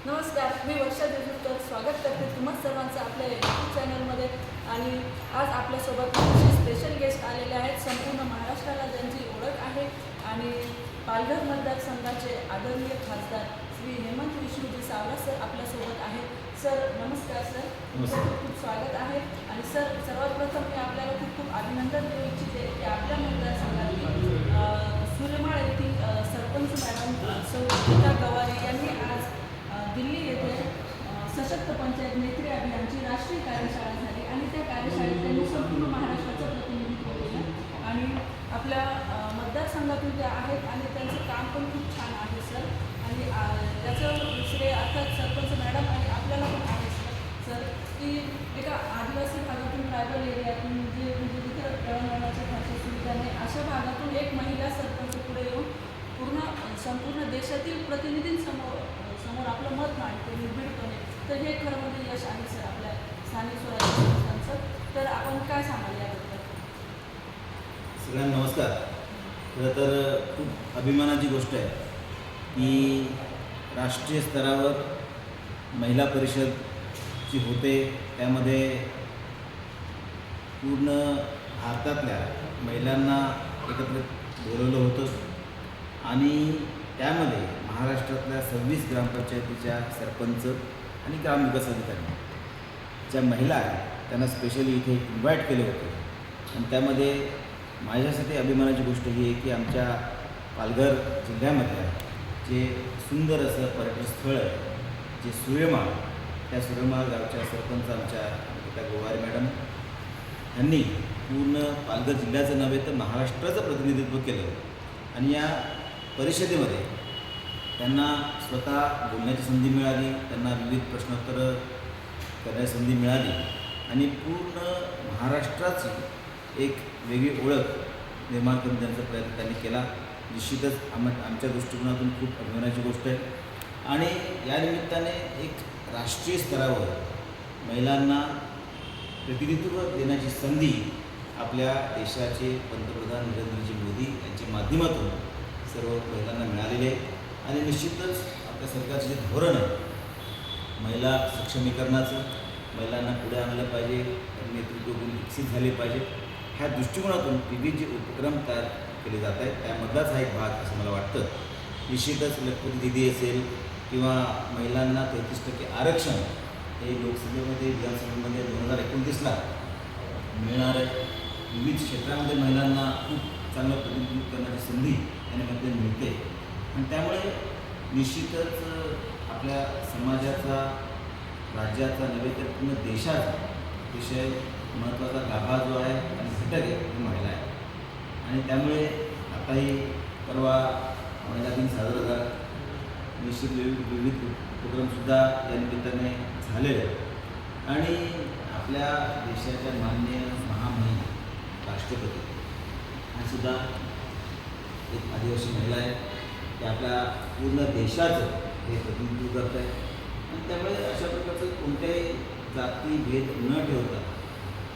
नमस्कार, मी वर्षा देशमुख स्वागत करते तुम्हा सर्वांचं आपल्या यूट्यूब चॅनलमध्ये. आणि आज आपल्यासोबत स्पेशल गेस्ट आलेले आहेत. संपूर्ण महाराष्ट्राला त्यांची ओळख आहे आणि पालघर मतदारसंघाचे आदरणीय खासदार श्री हेमंत विष्णुजी सावरा सर आपल्यासोबत आहेत. सर नमस्कार. सर तुमचं खूप स्वागत आहे. आणि सर सर्वात प्रथम मी आपल्याला खूप अभिनंदन देऊ इच्छिते की आपल्या मतदारसंघातील सूर्यमाळ येथील सरपंच मॅडम सौ गीता गवारे यांनी आज दिल्ली येथे सशक्त पंचायत मैत्री अभियानची राष्ट्रीय कार्यशाळा झाली आणि त्या कार्यशाळेत त्यांनी संपूर्ण महाराष्ट्राचं प्रतिनिधित्व केलं आणि आपल्या मतदारसंघातून त्या आहेत आणि त्यांचं काम पण खूप छान आहे सर. आणि त्याचं श्रेय अर्थात सरपंच मॅडम आणि आपल्याला पण आहे सर की एका आदिवासी भागातून ट्रायबल एरियातून म्हणजे तिथं दळणवळणाच्या फारशा सुविधा नाही अशा भागातून एक महिला सरपंच पुढे येऊन संपूर्ण देशातील प्रतिनिधींसमोर आपलं मत मांडते निर्भीडपणे. तर हे खरं म्हणजे यश आहे सर आपल्या स्थानिक स्वराज्य संस्थांचं. तर आपण काय सांगाल याबद्दल? सगळ्यांना नमस्कार. खरं तर खूप अभिमानाची गोष्ट आहे की राष्ट्रीय स्तरावर महिला परिषद जी होते त्यामध्ये पूर्ण भारतातल्या महिलांना एकत्रित बोलवलं होतं आणि त्यामध्ये महाराष्ट्रातल्या 26 ग्रामपंचायतीच्या सरपंच आणि ग्रामविकास अधिकारी ज्या महिला आहेत त्यांना स्पेशली इथे इन्व्हाइट केले होते. आणि त्यामध्ये माझ्यासाठी अभिमानाची गोष्ट ही आहे की आमच्या पालघर जिल्ह्यामध्ये जे सुंदर असं पर्यटन स्थळ आहे जे सूर्यमाळ, त्या सूर्यमाळ गावच्या सरपंच आमच्या गीता गवारे मॅडम यांनी पूर्ण पालघर जिल्ह्याचं नव्हे तर महाराष्ट्राचं प्रतिनिधित्व केलं. आणि या परिषदेमध्ये त्यांना स्वतः बोलण्याची संधी मिळाली, त्यांना विविध प्रश्नोत्तरं करण्याची संधी मिळाली आणि पूर्ण महाराष्ट्राची एक वेगळी ओळख निर्माण करून देण्याचा प्रयत्न त्यांनी केला. निश्चितच आमच्या दृष्टिकोनातून खूप अभिमानाची गोष्ट आहे. आणि या निमित्ताने एक राष्ट्रीय स्तरावर महिलांना प्रतिनिधित्व देण्याची संधी आपल्या देशाचे पंतप्रधान नरेंद्रजी मोदी यांच्या माध्यमातून सर्व महिलांना मिळालेले आहे. आणि निश्चितच आपल्या सरकारचे जे धोरण आहे महिला सक्षमीकरणाचं, महिलांना पुढे आणलं पाहिजे, नेतृत्व गुण विकसित झाले पाहिजे, ह्या दृष्टिकोनातून विविध जे उपक्रम तयार केले जात आहेत त्यामधलाच हा एक भाग असं मला वाटतं. निश्चितच लखपती दिदी असेल किंवा महिलांना 33% आरक्षण हे लोकसभेमध्ये विधानसभेमध्ये 2029ला मिळणार आहे. विविध क्षेत्रामध्ये महिलांना खूप चांगलं प्रतिनिधित्व करण्याची संधी त्यामध्ये मिळते. आणि त्यामुळे निश्चितच आपल्या समाजाचा, राज्याचा नव्हे तर पूर्ण देशाचा अतिशय महत्त्वाचा गाभा जो आहे आणि घटक आहे तो महिला आहे. आणि त्यामुळे आताही परवा महिला दिन साजरा झाला. निश्चित विविध उपक्रमसुद्धा या निमित्ताने झाले. आणि आपल्या देशाच्या माननीय महामहिम राष्ट्रपती हा सुद्धा एक आदिवासी महिला आहे की आपल्या पूर्ण देशाचं हे प्रतिनिधित्व करत आहे. आणि त्यामुळे अशा प्रकारचं कोणत्याही जाती भेद न ठेवता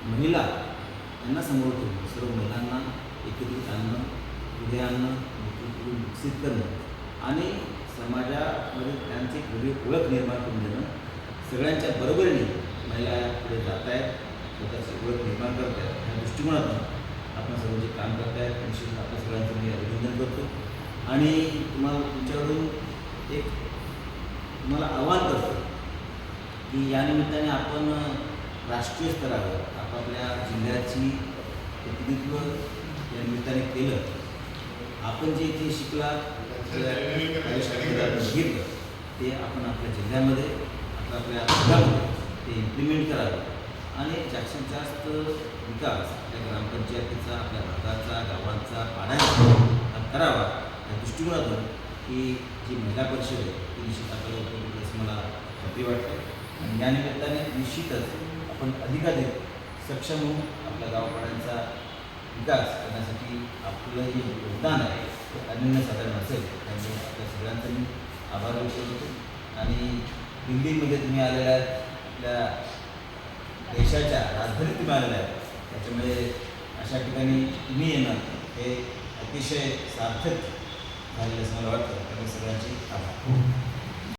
महिला यांना समोर ठेवून सर्व महिलांना एकत्रित आणणं, पुढे आणणं, नेतृत्व विकसित करणं आणि समाजामध्ये त्यांची वेगळी ओळख निर्माण करून देणं, सगळ्यांच्या बरोबरीने महिला पुढे जात आहेत, स्वतःची ओळख निर्माण करत आहेत. ह्या दृष्टिकोनातून आपण सर्व जे काम करत आहेत निश्चित आपल्या सगळ्यांचं मी अभिनंदन करतो. आणि तुमच्याकडून एक तुम्हाला आवाहन करतो की या निमित्ताने आपण राष्ट्रीय स्तरावर आपापल्या जिल्ह्याची प्रतिनिधित्व या निमित्ताने केलं. आपण जे इथे शिकला घेतलं ते आपण आपल्या जिल्ह्यामध्ये आपल्या भागामध्ये ते इम्प्लिमेंट करावं आणि जास्तीत जास्त विकास आपल्या ग्रामपंचायतीचा, आपल्या भागाचा, गावांचा, पाड्यांचा करावा. या दृष्टिकोनातून ही जी महिला परिषद आहे ती निश्चित आपल्याला उपयोगी असं मला खात्री वाटते. आणि या निमित्ताने निश्चितच आपण अधिकाधिक सक्षम होऊन आपल्या गावपाड्यांचा विकास करण्यासाठी आपलं जे योगदान आहे ते अनन्यसाधारण असेल. त्यामुळे आपल्या सगळ्यांचा मी आभार व्यक्त करतो. आणि दिल्लीमध्ये तुम्ही आलेल्या आहेत, आपल्या देशाच्या राजधानीत तुम्ही आलेल्या आहेत, त्याच्यामुळे अशा ठिकाणी तुम्ही येणं हे अतिशय सार्थक झालेलं असं मला वाटतं. त्यामुळे सगळ्यांचे आभार.